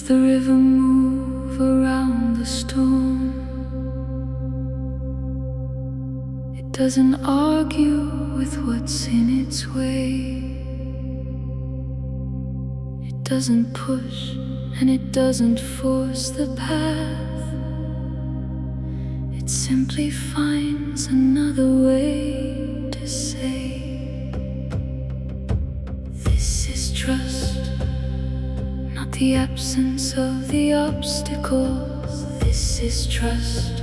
the river move around the storm. It doesn't argue with what's in its way. It doesn't push and it doesn't force the path. It simply finds another way to say, this is trust, not the absence of the obstacles. This is trust,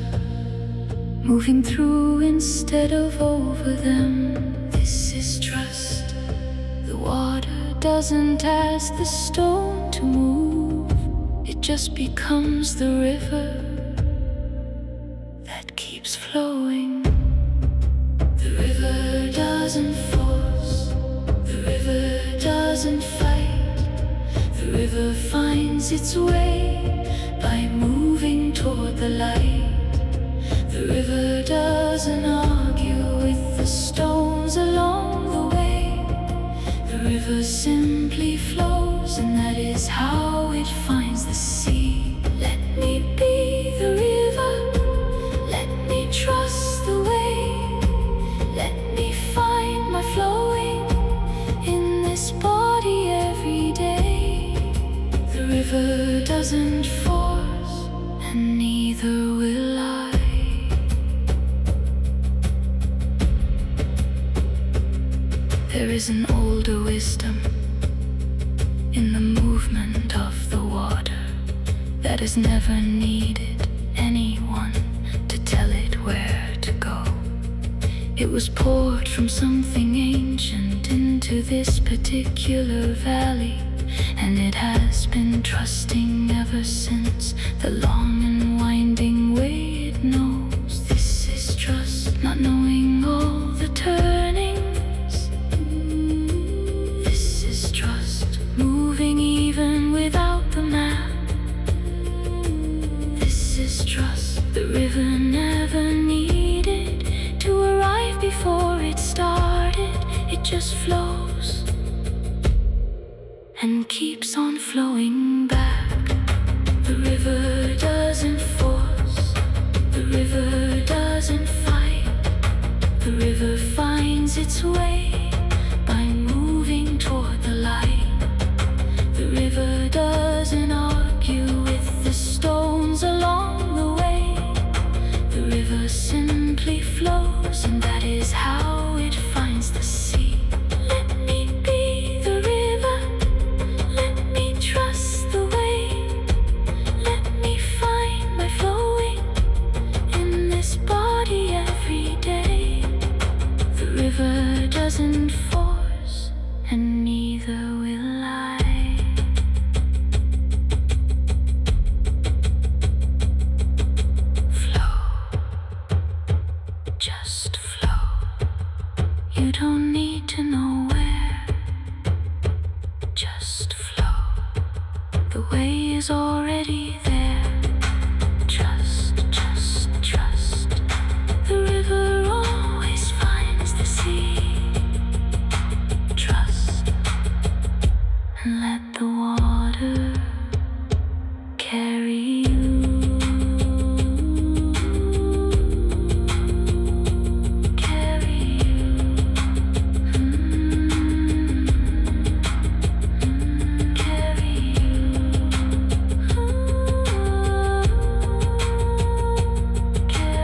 moving through instead of over them. This is trust. The water doesn't ask the stone to move. It just becomes the river that keeps flowing. The river doesn't force. The river doesn't fight. The river finds its way by moving toward the light. The river doesn't argue with the stones along the way. The river simply flows, and that is how it finds the sea. Let me be the river, let me trust the way. Let me find my flowing in this body every day. The river doesn't force, and neither will I. There is an older wisdom in the movement of the water that has never needed anyone to tell it where to go. It was poured from something ancient into this particular valley, and it has been trusting ever since, the long and winding way it knows. This is trust, not knowing all the turnings. This is trust, moving even without the map. This is trust. The river never needed to arrive before it started. It just flows and keeps on flowing back. The river doesn't force. The river doesn't fight. The river finds its way by moving toward the light. The river doesn't argue with the stones along the way. The river simply flows, and that is how it finds the sea. Let me be the river, let me trust the way. Let me find my flowing in this body every day. The river doesn't force, and neither will I. Flow, just flow. You don't need to know where, just flow. The way is already there. Trust, trust. The river always finds the sea. Trust, and let the water carry you. Carry you. Carry you. Carry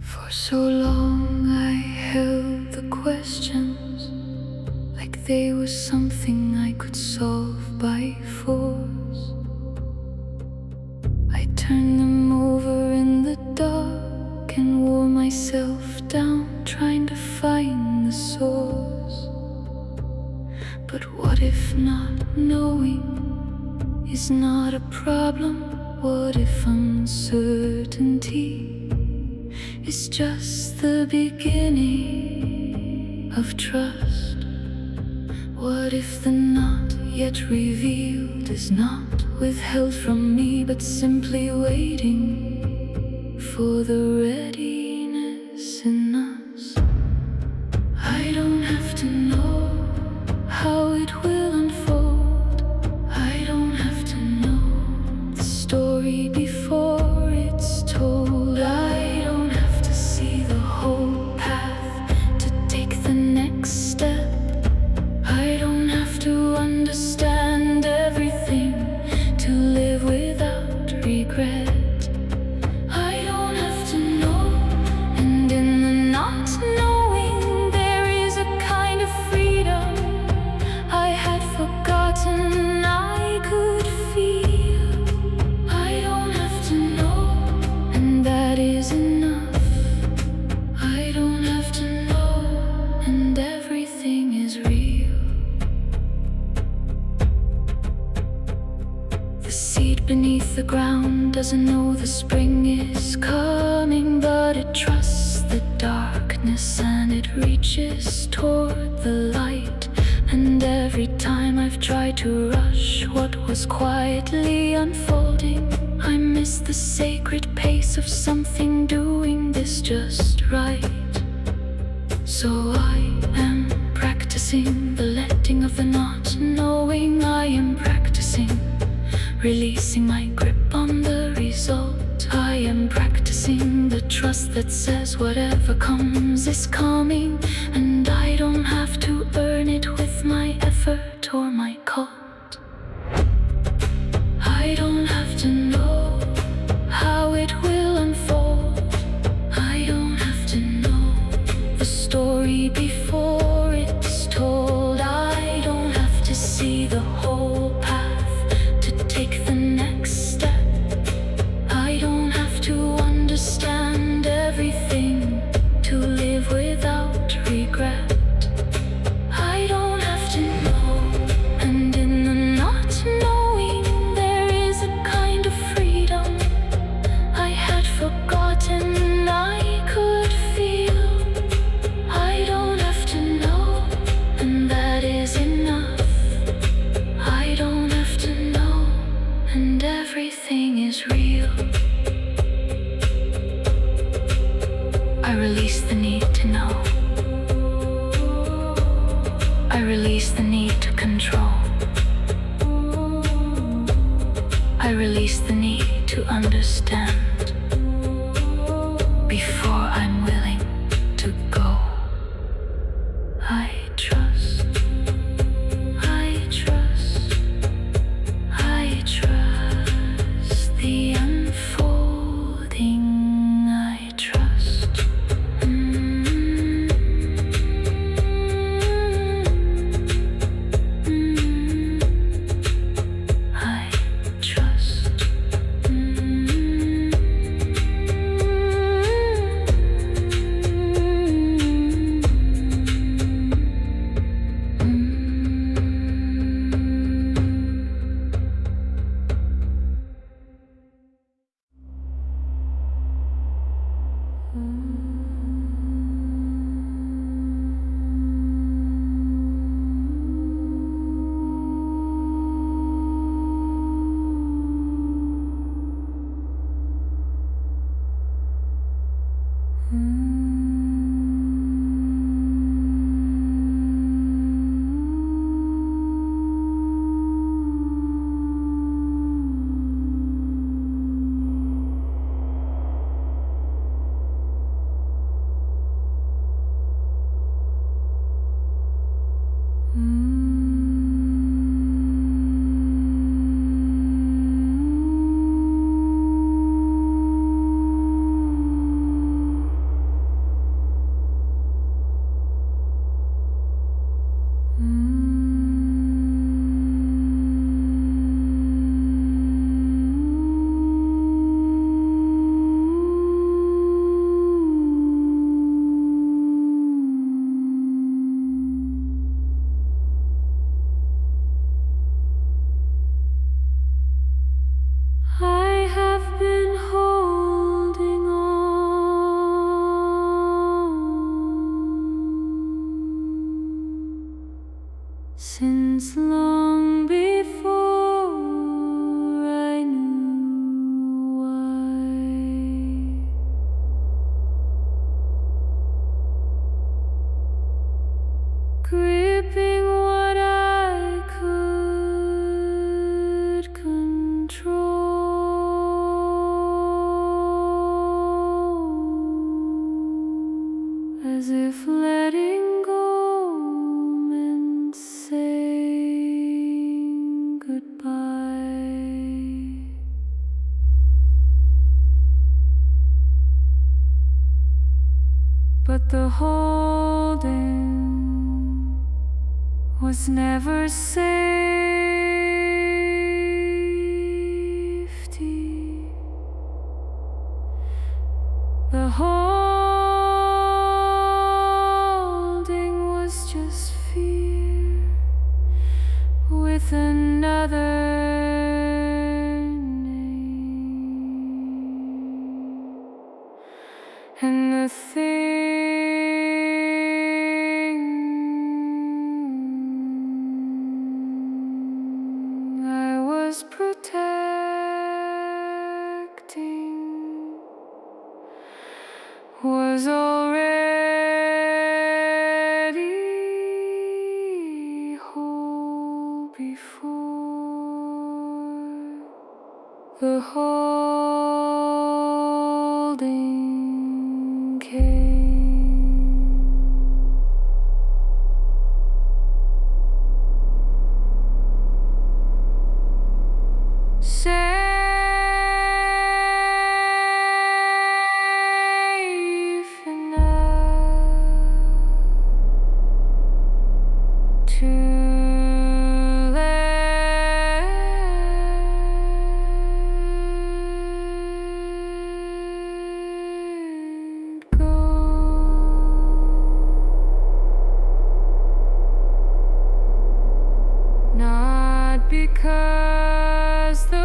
For so long I held the questions like they were something I could solve by force. I turned them over in the dark and wore myself down trying to find the source. But what if not knowing is not a problem? What if uncertainty is just the beginning of trust? What if the not yet revealed is not withheld from me, but simply waiting for the readiness in us? I don't have to know how it will unfold. I don't have to know the story before it's told. I don't have to see the whole path to take the next step. I don't have to understand everything to live without regret. I don't have to know, and in the not knowing there is a kind of freedom I had forgotten I could feel. I don't have to know, and that is enough. I don't have to know, and everything is real. The seed beneath the ground doesn't know the spring is coming, but it trusts the darkness and it reaches toward the light. And every time I've tried to rush what was quietly unfolding, I miss the sacred pace of something doing this just right. So I am practicing the letting of the not knowing. I am practicing releasing my grip on the result. I am practicing the trust that says whatever comes is coming, and I don't have to earn it with my effort or my cult. I don't have to know how it will unfold. I don't have to know the story before it's told. I don't have to see the whole path to take the next step. I don't have to understand everything to live without regret. I don't have to know, and in the not knowing there is a kind of freedom I had forgotten I could feel. I don't have to know, and that is enough. I don't have to know, and everything is real. I release the need to know. I release the need to control. I release the need to understand before I'm willing to go. I trust. I trust. I trust the unfolding. I trust. I trust. goodbye. But the holding was never safety. The holding was just fear with another name. And the thing I was protecting was already whole before the holding came. Safe enough to let go. Not because the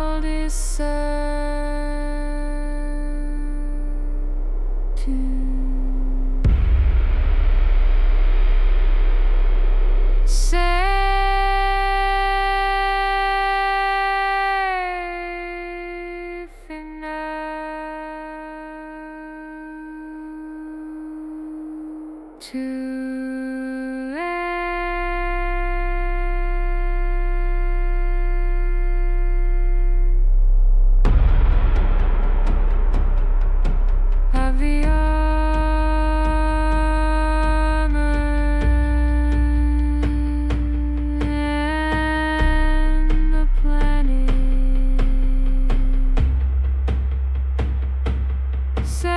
world is certain. Safe enough to of the armor and the planet. Safe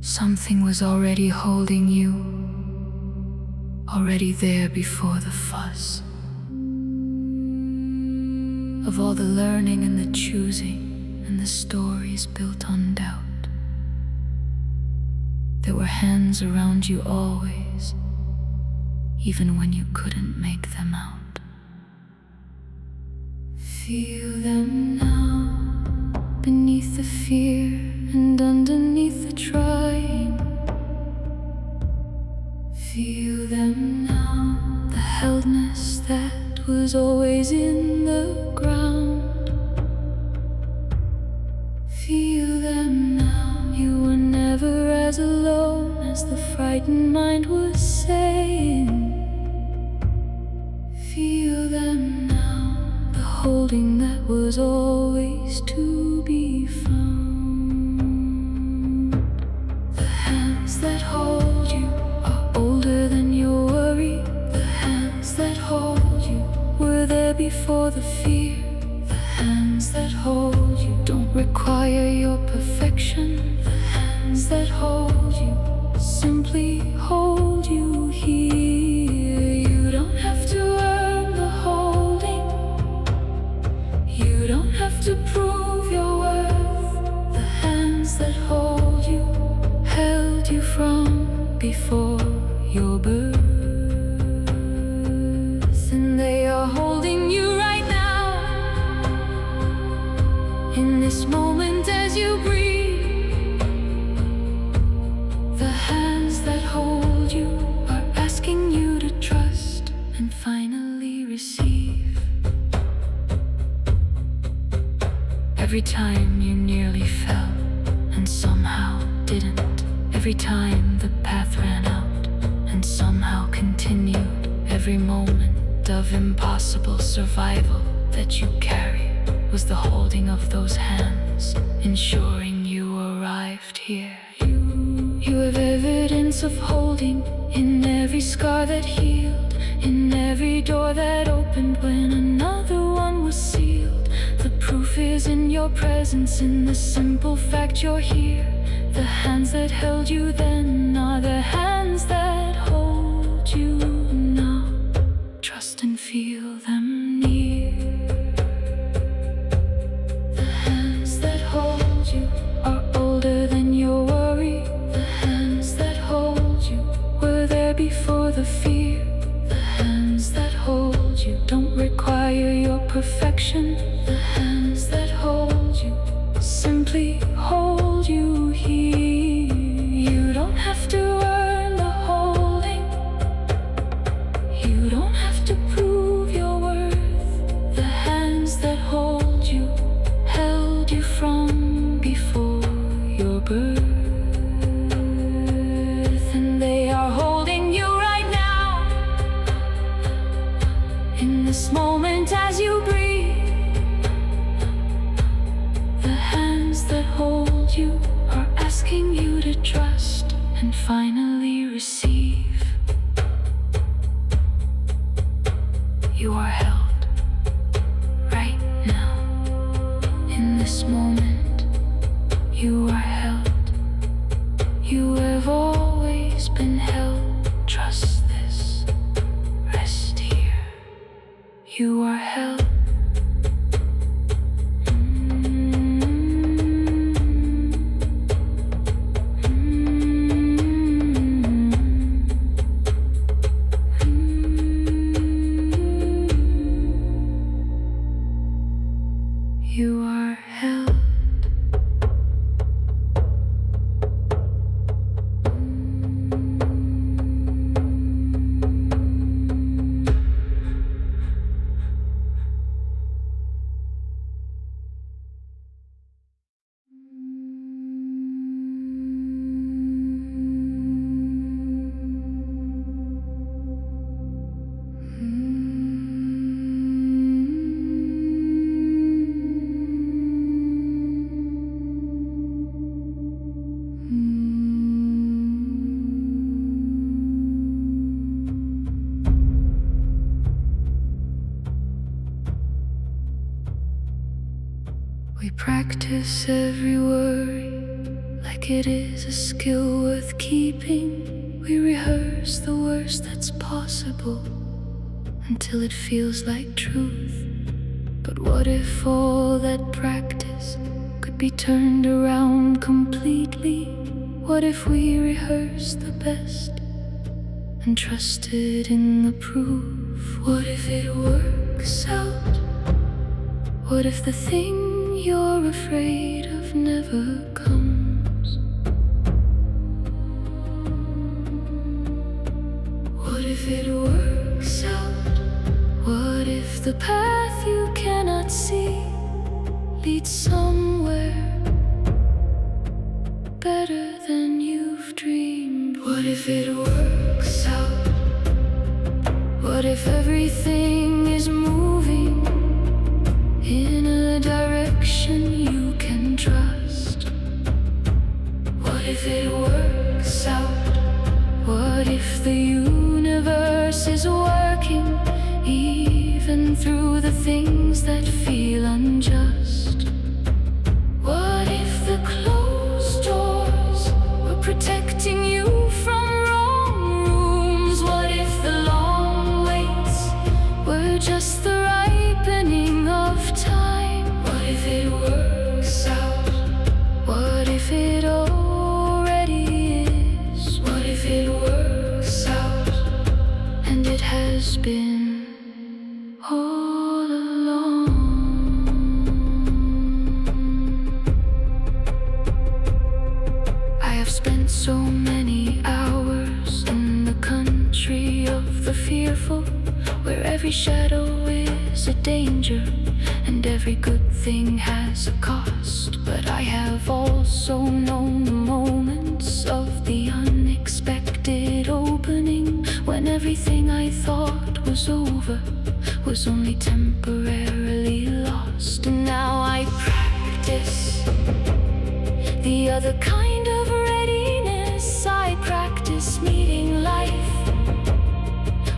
Something was already holding you, already there before the fuss of all the learning and the choosing and the stories built on doubt. There were hands around you always, even when you couldn't make them out. Feel them now, beneath the fear and underneath the trying. Feel them now, the heldness that was always in the ground. Feel them now, you were never as alone as the frightened mind was saying. Feel them now, the holding that was always to be found. The hands that hold you are older than your worry. The hands that hold you were there before the fear. The hands that hold you don't require your perfection. The hands that hold you simply hold you here. You don't have to earn the holding. You don't have to prove your worth. The hands that hold you held you from before your birth, and they are holding you right now, in this moment as you breathe. The hands that hold you are asking you to trust and finally receive. Every time you nearly fell and somehow didn't. Every time the path ran out and somehow continued. Every moment of impossible survival that you carry was the holding of those hands, ensuring you arrived here. You have evidence of holding in every scar that healed, in every door that opened when another one was sealed. The proof is in your presence, in the simple fact you're here. The hands that held you then are the hands that hold you now. Trust and feel them near. The hands that hold you are older than your worry. The hands that hold you were there before the fear. The hands that hold you don't require your perfection. The hands that hold you simply hold you here. You don't have to earn the holding. You don't have to prove your worth. The hands that hold you held you from before your birth, and they are holding you right now, in this moment as you breathe. The hands that hold you are asking you to trust and finally receive. You are held right now, in this moment. You are held. You have always been held. Trust this. Rest here. You are held. You are held. We practice every worry like it is a skill worth keeping. We rehearse the worst that's possible until it feels like truth. But what if all that practice could be turned around completely? What if we rehearsed the best and trusted in the proof? What if it works out? What if the thing you're afraid of never comes? What if it works out? What if the path you cannot see leads somewhere better than you've dreamed? What if it works out? What if everything is moving in a direction you can trust? What if it works out? What if the universe is working even through the things that feel unjust? What if the closed doors were protecting you from wrong rooms? What if the long waits were just the ripening of time? What if it works out? What if it already is? What if it works out and it has been all along? I have spent so many hours in the country of the fearful, where every shadow is a danger and every good thing has a cost. But I have also known the moments of the unexpected opening, when everything I thought was over was only temporarily lost. And now I practice the other kind of readiness. I practice meeting life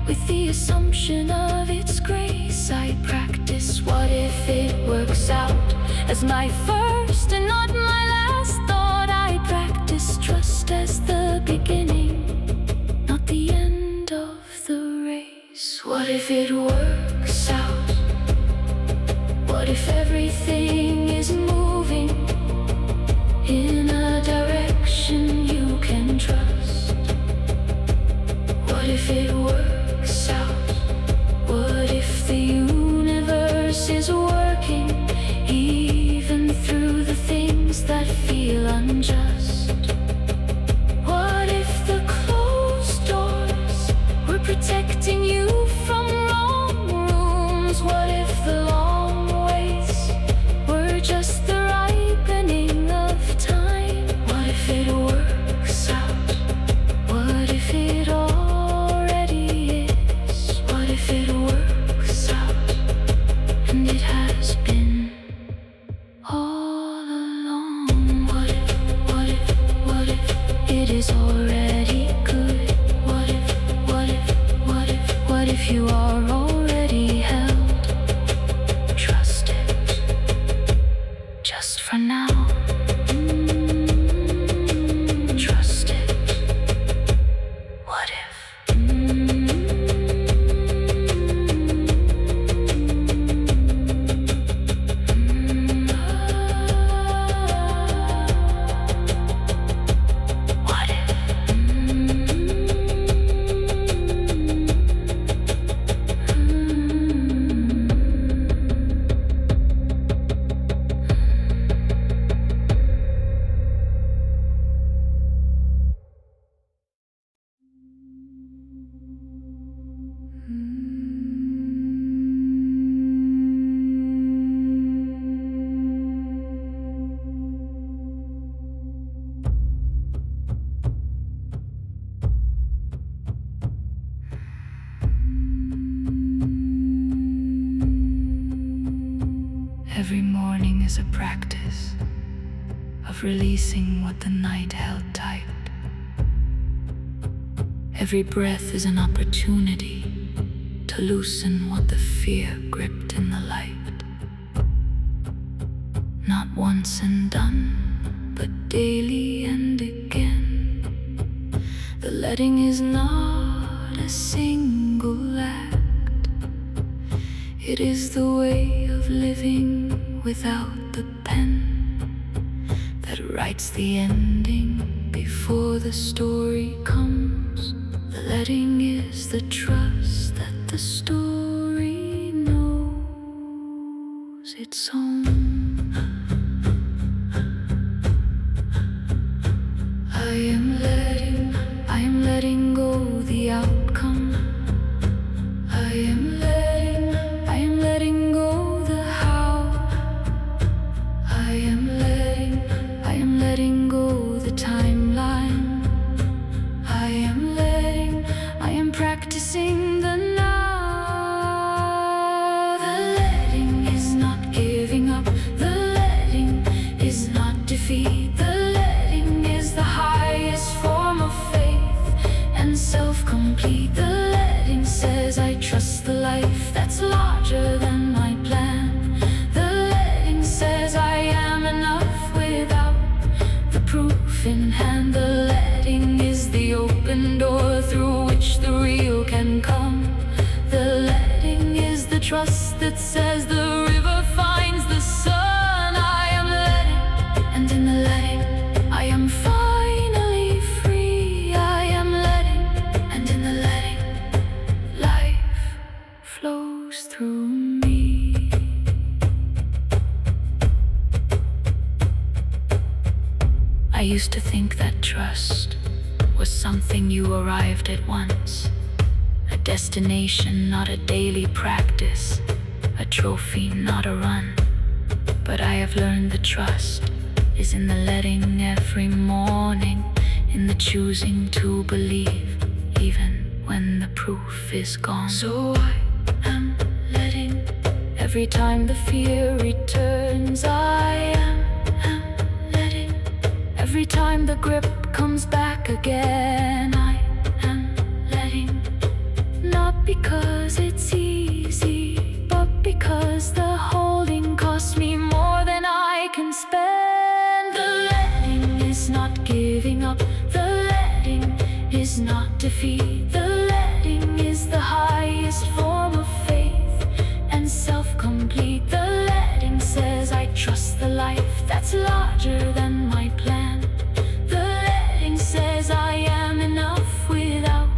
with the assumption of its grace. I practice what if it works out as my first and not my last thought. I practice trust as the beginning, not the end of the race. What if it works out? What if everything is moving in a direction you can trust? What if it works out? What if the universe is working even through the things that feel unjust? What if the closed doors were protecting you from wrong rooms? What if the long waits were just the ripening of time? What if it works out? What if it already is? What if it works out and it has been all along? What if, what if, what if it is already good? What if, what if, what if, what if you are already held? Trust it, just for now. Trust it. What if? What if? Every morning is a practice of releasing what the night held tight. Every breath is an opportunity to loosen what the fear gripped in the light. Not once and done, but daily and again. The letting is not a single act. It is the way of living without the pen that writes the ending before the story comes. The letting is the trust that the story knows its own. I am letting go the outcome. I am letting go the how. I am letting go the timeline. I am practicing the now. The letting is not giving up. The letting is not defeat. The letting is the highest form of faith and self-complete. The letting says I trust the life that's larger than my plan. The letting says I am enough without the proof in hand. The letting is the open door through which the real can come. The letting is the trust that says the river finds the sun. I am letting, and in the letting I am finally free. I am letting, and in the letting life flows through me. I used to think that trust was something you arrived at once, a destination, not a daily practice, a trophy, not a run. But I have learned the trust is in the letting every morning, in the choosing to believe, even when the proof is gone. So I am letting every time the fear returns. I am letting every time the grip comes back again. I am letting, not because it's easy, but because the holding costs me more than I can spend. The letting is not giving up. The letting is not defeat. The letting is the highest form of faith and self-complete. The letting says I trust the life that's larger than my plan. The letting says I am enough without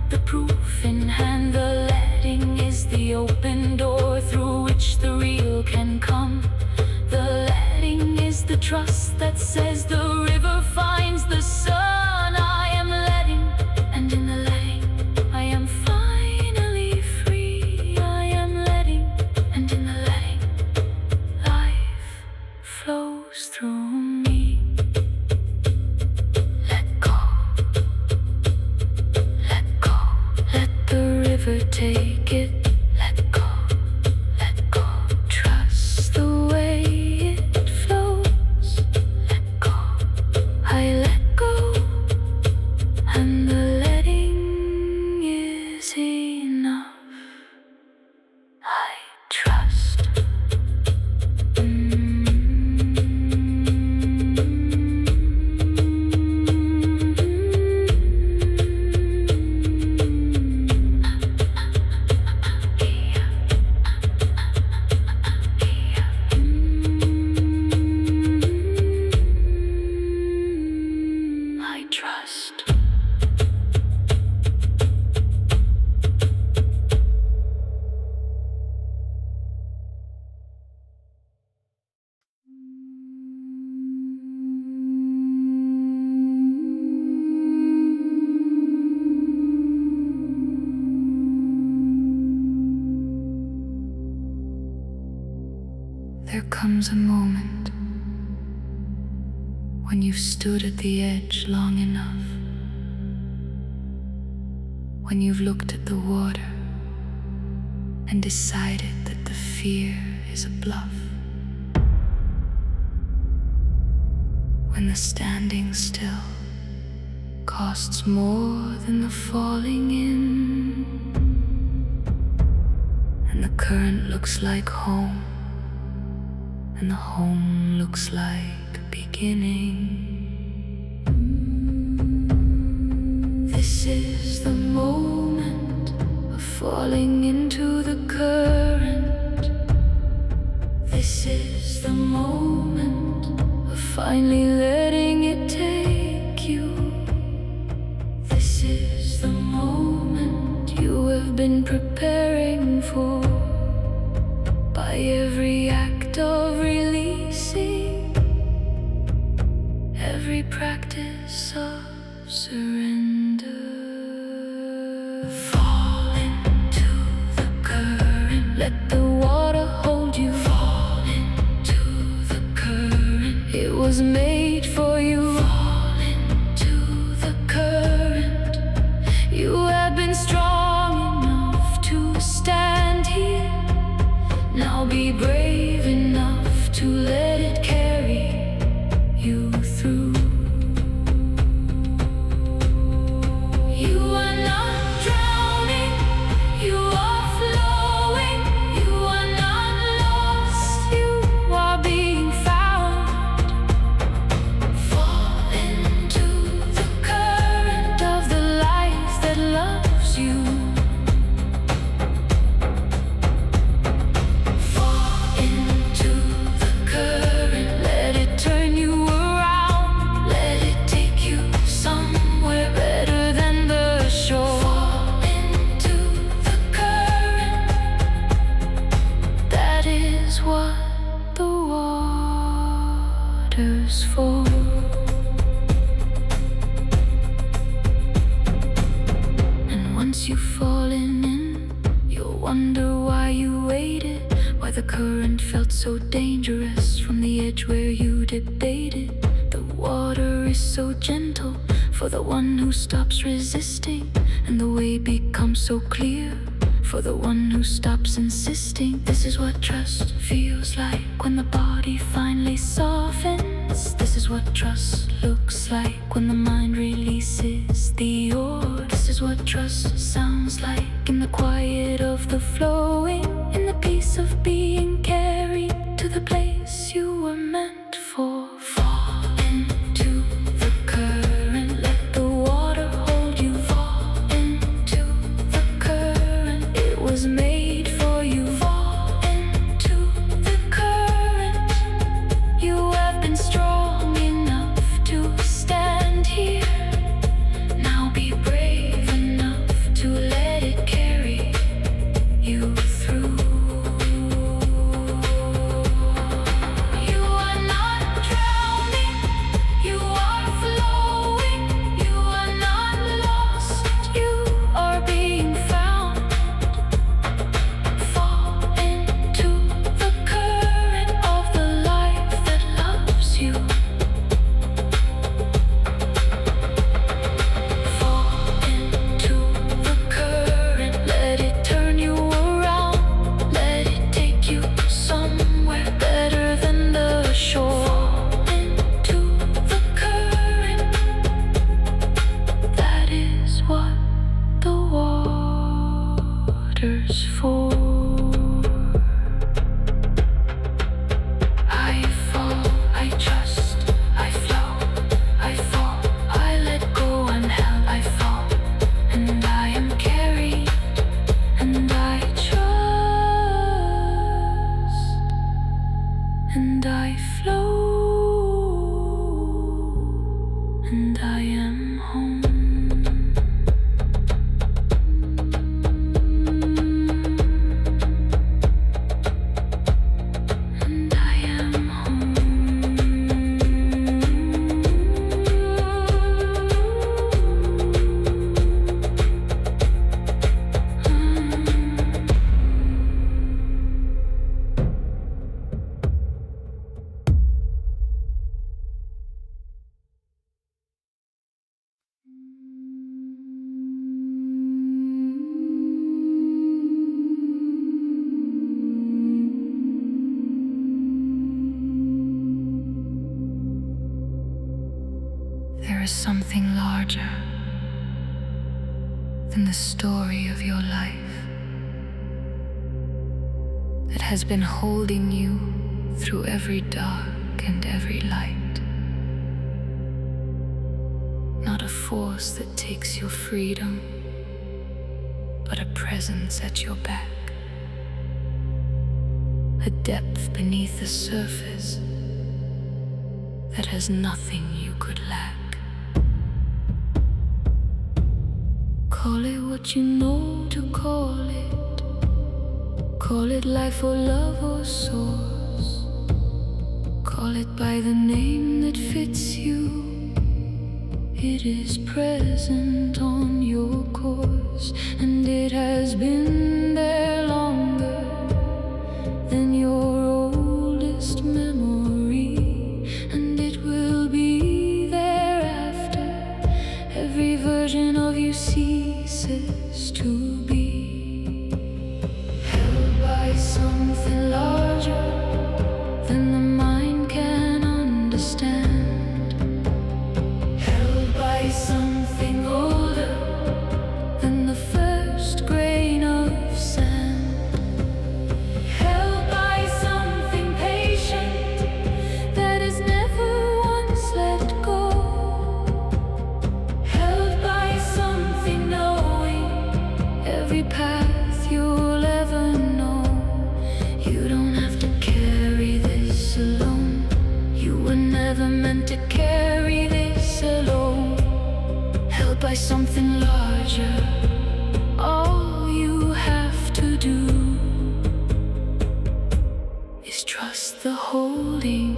the proof in hand. The letting is the open door through which the real can come. The letting is the trust that says the river finds the sun. I am letting, and in the letting I am finally free. I am letting, and in the letting life flows through me. Let go, let go, let the river take it. Let go, let go, trust the way it flows. Let go, I let go, and the letting is enough. I trust. I trust. There comes a moment when you've stood at the edge long enough, when you've looked at the water and decided that the fear is a bluff, when the standing still costs more than the falling in, and the current looks like home, and the home looks like beginning. This is the moment of falling into the current. This is the moment of finally letting it take you. This is the moment you have been preparing for. By every act of releasing, every practice of surrender. Fall into the current, let the water hold you. Fall into the current, it was made for you. Fall into the current, you have been strong enough to stand here. Now be brave enough to let it carry you through. You are not drowning, you are flowing. You are not lost, you are being found. Fall into the current of the life that loves you. For. And once you've fallen in, you'll wonder why you waited, why the current felt so dangerous from the edge where you debated. The water is so gentle for the one who stops resisting, and the way becomes so clear for the one who stops insisting. This is what trust feels like when the body finally softens. This is what trust looks like when the mind releases the ore. This is what trust sounds like in the quiet of the flowing, in the peace of being carried to the place you were meant for. Fall into the current, let the water hold you. Fall into the current, it was made for you. Fall into the current, you have been strong enough to stand here. Now be brave enough to let it carry you through. You are not drowning, you are flowing. You are not lost, you are being found. Fall into the current of the life that loves you. Fall into the current, let it turn you around. Let it take you somewhere better than the shore. Fall into the current, that is what the water's for. I fall, I trust, I flow, I fall, I let go and held, I fall, and I am carried, and I trust, and I flow, and I am home. And I am home. There is something larger than the story of your life that has been holding you through every dark and every light. force that takes your freedom, but a presence at your back, a depth beneath the surface that has nothing you could lack. Call it what you know to call it life or love or source. Call it by the name that fits you. It is present on your course, and it has been there longer than your oldest memory, and it will be there after every version of you ceases to be. Held by something larger than the mind can understand, something older than the first grain of sand, held by something patient that has never once let go, held by something knowing every path you'll ever know. You don't have to carry this alone. You were never meant to carry this alone. Held by something larger, all you have to do is trust the holding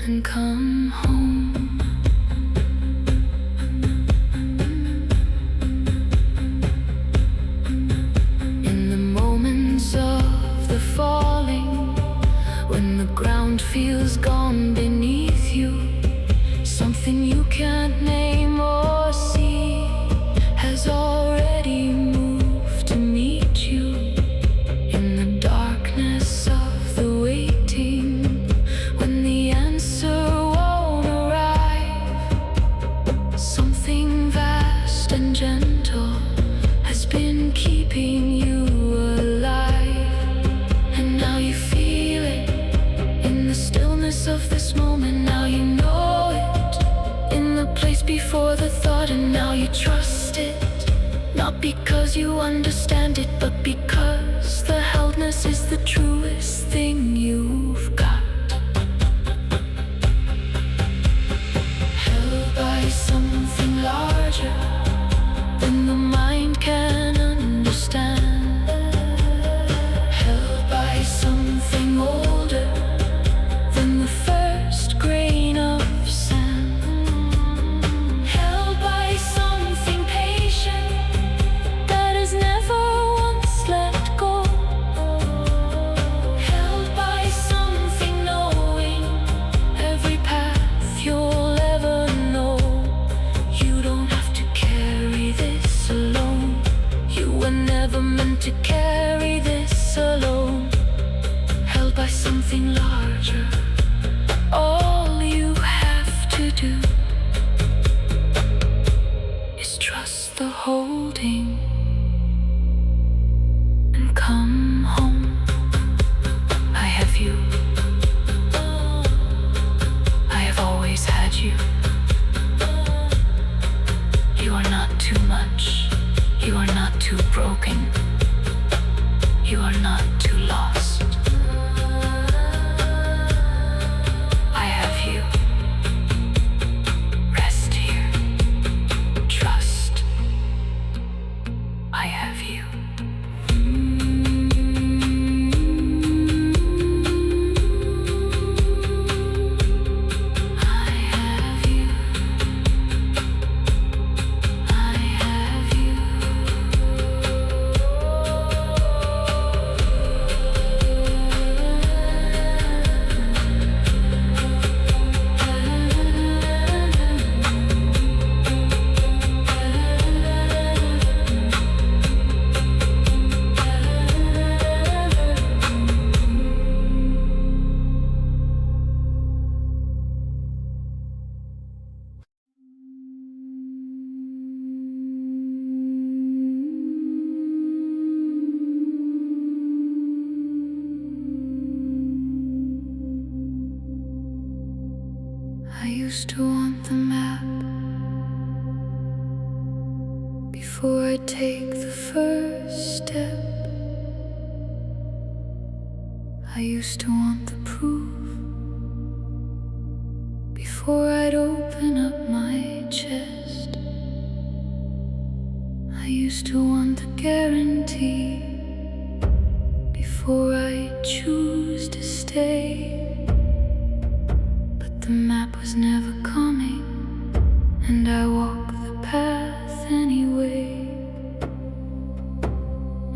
and come home. In the moments of the falling, when the ground feels gone beneath you, something you can't name or see has already moved to meet you. In the darkness of the waiting, when the answer won't arrive, something vast and gentle has been keeping you alive. And now you feel it in the stillness of this moment. Now you know it in the place before the thought, and now you trust it, not because you understand it, but because the heldness is the truest thing you've got. Held by something larger than the mind can understand, held by something older than the first grain of sand, held by something patient that has never once let go, used to want the map before I take the first step. I used to want the proof before I'd open up my chest. I used to want the guarantee before I'd choose to stay. But the map was never coming, and I walked the path anyway.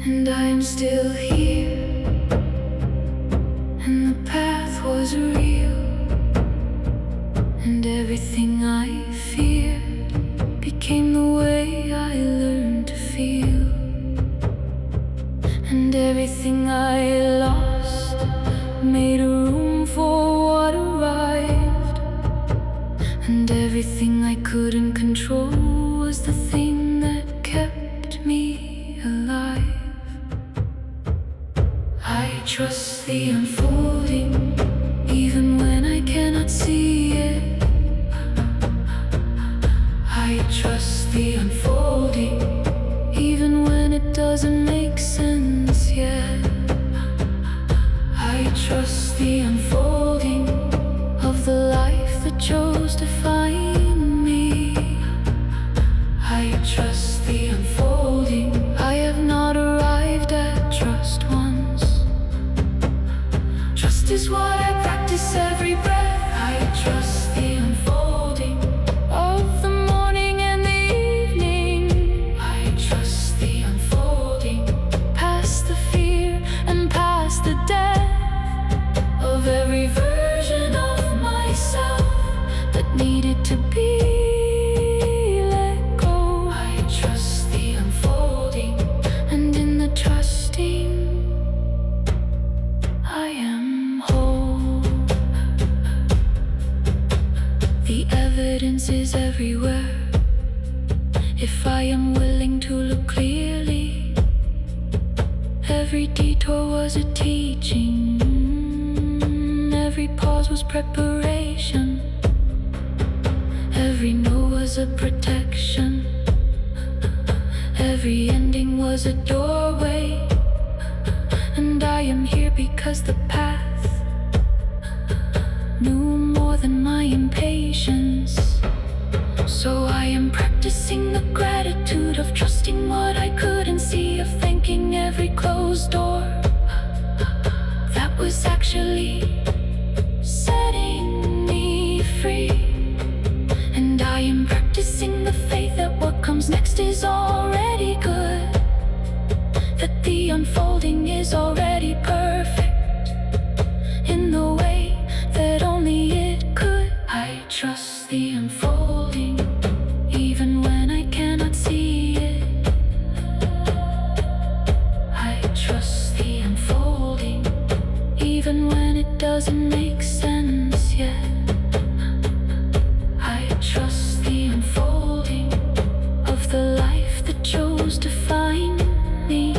And I am still here, and the path was real, and everything I feared became the way I learned to feel. And everything I lost made room for what arrived. And everything I couldn't control was the thing that kept me alive. I trust the unfolding, even when I cannot see it. I trust the unfolding, even when it doesn't make sense yet. I trust the unfolding of the life that chose to find me. I trust the unfolding. I have not arrived at trust once. Trust is what I practice every breath. I trust the unfolding of the morning and the evening. I trust the unfolding past the fear and past the death of every version of myself that needed to be let go. I trust the unfolding, and in the trusting I am whole. The evidence is everywhere if I am willing to look clearly. Every detour was a teaching, every pause was preparation, every no was a protection, every ending was a doorway. And I am here because the path knew more than my impatience. So I am practicing the gratitude of trusting what I couldn't see, of thanking every closed door that was actually setting me free. And I am practicing the faith that what comes next is already good, that the unfolding is already perfect in the way that only it could. I trust the unfolding, even when I cannot see it. I trust the unfolding, even when it doesn't make sense yet. I trust the unfolding of the life that chose to find me.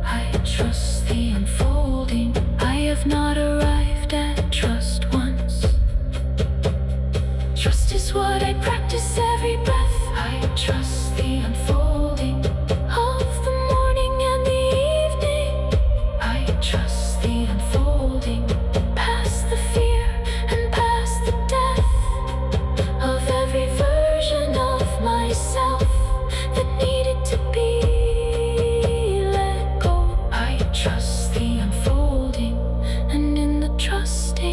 I trust the unfolding. I have not arrived at trust once. Trust is what I practice every breath. I trust the unfolding of the morning and the evening. I trust the unfolding past the fear and past the death of every version of myself that needed to be let go. I trust the unfolding, and in the trusting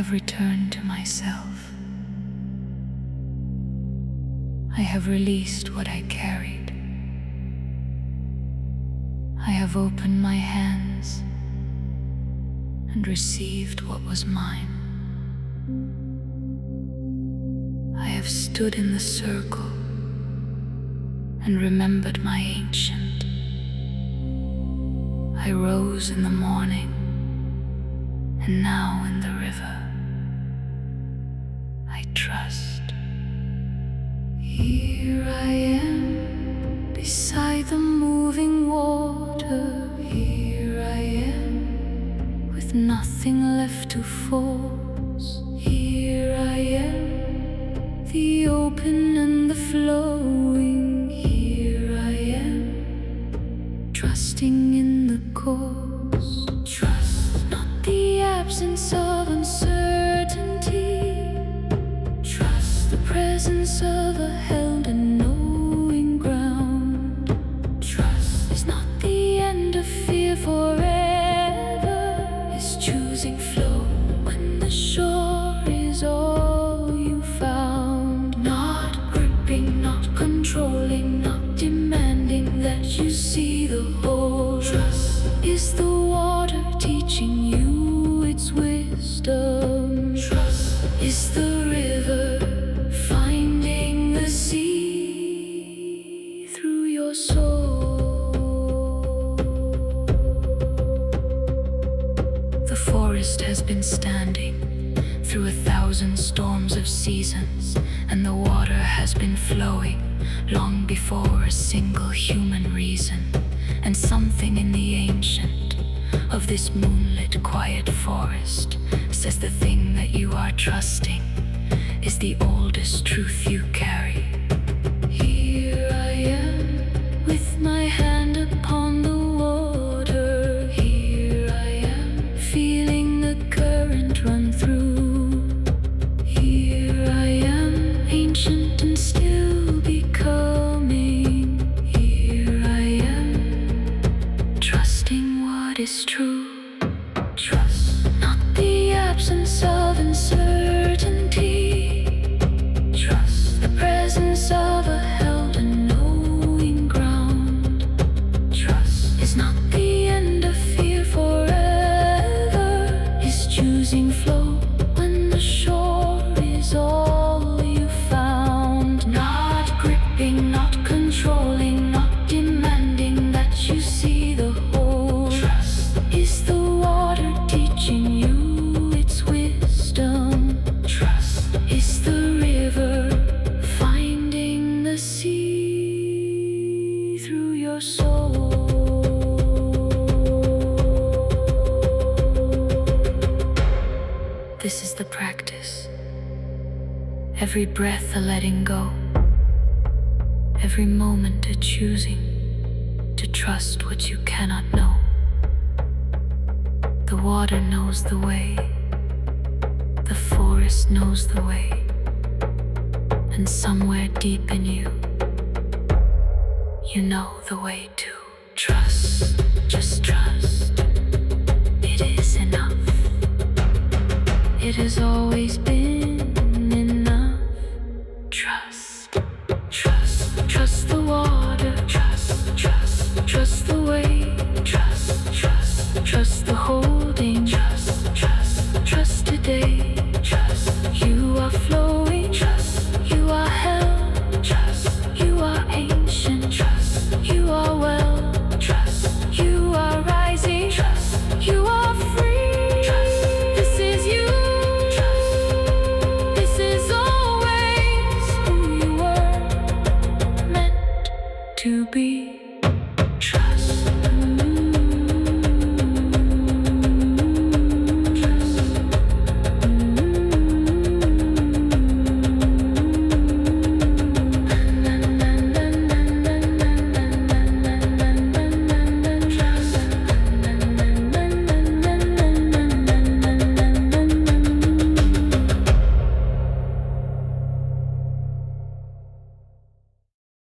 have returned to myself. I have released what I carried. I have opened my hands and received what was mine. I have stood in the circle and remembered my ancient. I rose in the morning, and now in the river I trust. Here I am, beside the moving water. Here I am, with nothing left to force. Here I am, the open and the flowing. Here I am, trusting in the course. Trust, not the absence of uncertainty. Trust the presence of a held and knowing ground. Trust is not the end of fear forever. It's choosing flow when the shore is all you found. Not gripping, not controlling, not demanding that you see the whole. Trust is the water teaching you its wisdom. Trust is the river finding the sea through your soul. The forest has been standing through 1,000 storms of seasons, and the water has been flowing long before a single human reason. And something in the ancient of this moonlit quiet forest says the thing that you are trusting is the oldest truth you carry. Here I am, with my hand upon the water. Here I am, feeling the current run through. Here I am, ancient and still becoming. Here I am, trusting what is true. Trust, not the absence of uncertainty. Trust the presence of a held and knowing ground. Trust is not the end of fear forever. It's choosing flow when the shore is all you found. Not gripping, not controlling, not demanding that you see the whole. Trust is the water teaching you its wisdom. Trust is the river finding the sea through your soul. This is the practice. Every breath a letting go. Every moment a choosing to trust what you cannot know. The water knows the way. The forest knows the way. And somewhere deep in you, you know the way to trust. Just trust. It is enough. It has always been.